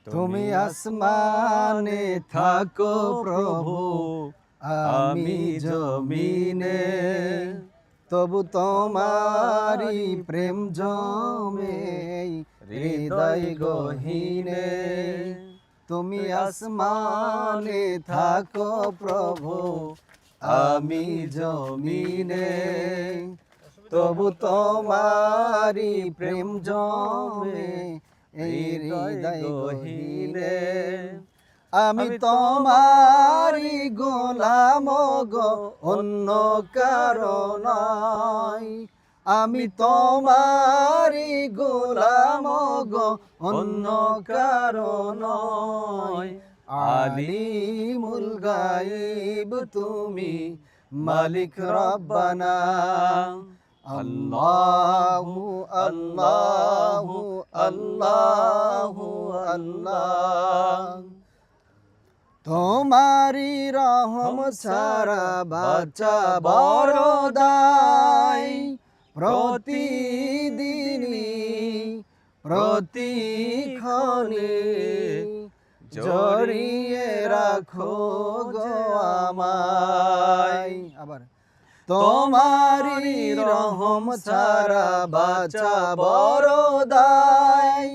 তুমি আসমানে থাকো প্রভু, আমি জমিনে, তবু তোমারি প্রেম জমে হৃদয় গহীনে। তুমি আসমানে থাকো প্রভু, আমি জমিনে, তবু তোমারি প্রেম জমে এই হৃদয় গহীনে। আমি তোমারি গোলাম গো, অন্য কারো নয়। আমি তোমারি গোলাম গো, অন্য কারো নয়। আলিমুল গায়ব তুমি, মালিক রব্বানা। আল্লাহু আল্লাহু আল্লাহু আল্লাহ। তোমারি রহম ছাড়া বাঁচা বড় দায়। প্রতিদিনই প্রতিক্ষণে জড়িয়ে রাখো গো আমায়। আবার তোমারি রহম ছাড়া বাঁচা বড় দায়।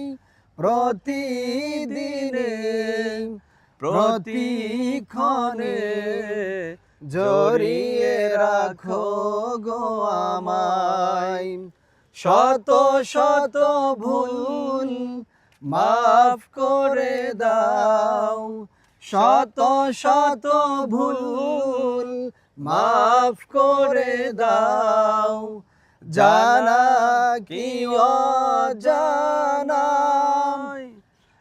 প্রতিদিনে প্রতিক্ষণে জড়িয়ে রাখো গো আমায়। শত শত ভুল মাফ করে দাও, শত শত ভুল মাফ করে দাও। জানা কি অজানা,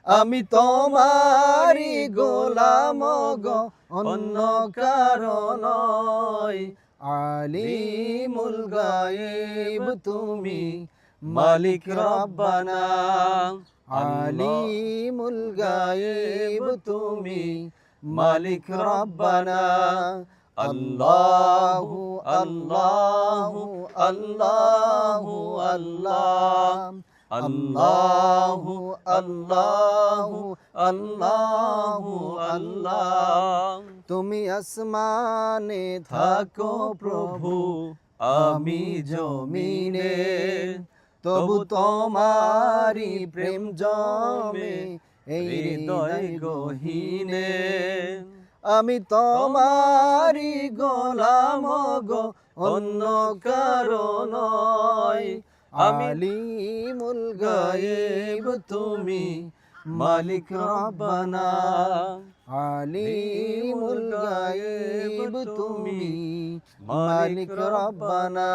আমি তোমারি গোলাম গো, অন্য কারো নয়। আলিমুল গায়ব তুমি, মালিক রব্বানা। আলিমুল গায়ব তুমি, মালিক রব্বানা। আল্লাহু আল্লাহু আল্লাহু আল্লাহ। আল্লাহু আল্লাহু আল্লাহু আল্লাহ। তুমি আসমানে থাকো প্রভু, আমি জমিনে, তবু তোমারি প্রেম জমে এই হৃদয় গহীনে। আমি তোমারি গোলাম গো, অন্য কারো নয়। আলিমুল গায়ব তুমি, মালিক রব্বানা। আলিমুল গায়ব তুমি, মালিক রব্বানা।